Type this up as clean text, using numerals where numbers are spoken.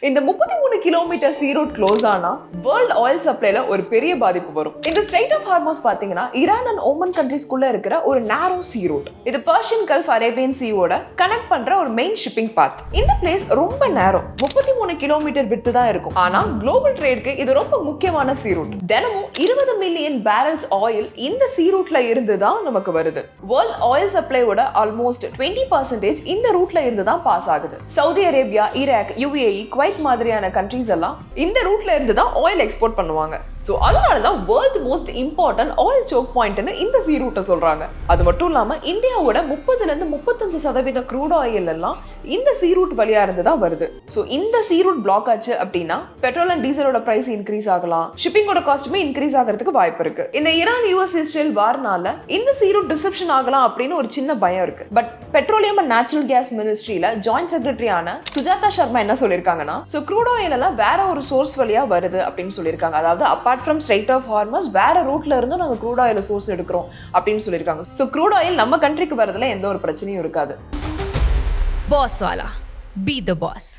இந்த 33 கிலோமீட்டர் சீ root close ஆனா world oil சப்ளைல ஒரு பெரிய பாதிப்பு வரும். இந்த ஸ்ட்ரெய்ட் ஆஃப் ஹார்மோஸ் பாத்தீங்கன்னா ஈரான் அண்ட் ஓமன் கண்ட்ரீஸ்குள்ள இருக்கிற ஒரு நேரோ சீ ரூட். இது பர்ஷியன் கல்ஃப் அரேபியன் சீயோட கனெக்ட் பண்ற ஒரு மெயின் ஷிப்பிங் பாத். இந்த பிளேஸ் ரொம்ப நேரோ 33 கிலோமீட்டர் விட்டு தான் இருக்கும். ஆனா குளோபல் ட்ரேட்க்கு இது ரொம்ப முக்கியமான சீ ரூட். தினமும் 20 மில்லியன் பேரல்ஸ் ஆயில் இந்த சீ ரூட்ல இருந்து தான் நமக்கு வருது. வேர்ல்ட் ஆயில் சப்ளையோட ஆல்மோஸ்ட் 20% இந்த ரூட்ல இருந்து தான் பாஸ் ஆகுது. சவுதி அரேபியா, ஈராக், யுஏஇ, மாதிரியான கண்ட்ரீஸ் எல்லாம் இந்த ரூட்ல இருந்து தான் ஆயில் எக்ஸ்போர்ட் பண்ணுவாங்க. சோ அதனால தான் world most important oil choke பாயிண்ட்னு இந்த சீ ரூட்டை சொல்றாங்க. அது மட்டும் இல்லாம இந்தியாவோட 30 ல இருந்து 35% க்ரூட் ஆயில் எல்லாம் இந்த சீ ரூட் வழியா இருந்து தான் வருது. சோ இந்த சீ ரூட் பிளாக் ஆச்சு அப்படின்னா பெட்ரோல் அண்ட் டீசலோட பிரைஸ் இன்க்ரீஸ் ஆகலாம், ஷிப்பிங்கோட காஸ்ட்டுமே இன்க்ரீஸ் ஆகிறதுக்கு வாய்ப்பு இருக்கு. இந்த ஈரான் யுஎஸ் இஸ்ரேல் வார்னால இந்த சீ ரூட் டிஸ்ரப்ஷன் ஆகலாம் அப்படின்னு ஒரு சின்ன பயம் இருக்கு. But petroleum and natural gas மினிஸ்ட்ரியில ஜாயிண்ட் செக்ரட்டரியான சுஜாதா சர்மா என்ன சொல்லிருக்காங்கன்னா, சோ க்ரூட் ஆயில் எல்லாம் வேற ஒரு சோர்ஸ் வழியா வருது அப்படின்னு சொல்லியிருக்காங்க. அதாவது apart from strait of Hormuz வேற ரூட்ல இருந்து நாங்க க்ரூட் ஆயில் சோர்ஸ் எடுக்கிறோம் அப்படின்னு சொல்லியிருக்காங்க. சோ க்ரூட் ஆயில் நம்ம கண்ட்ரிக்கு வரதுல எந்த ஒரு பிரச்சனையும் இருக்காது. பாஸ் வாலா, பி தி பாஸ்.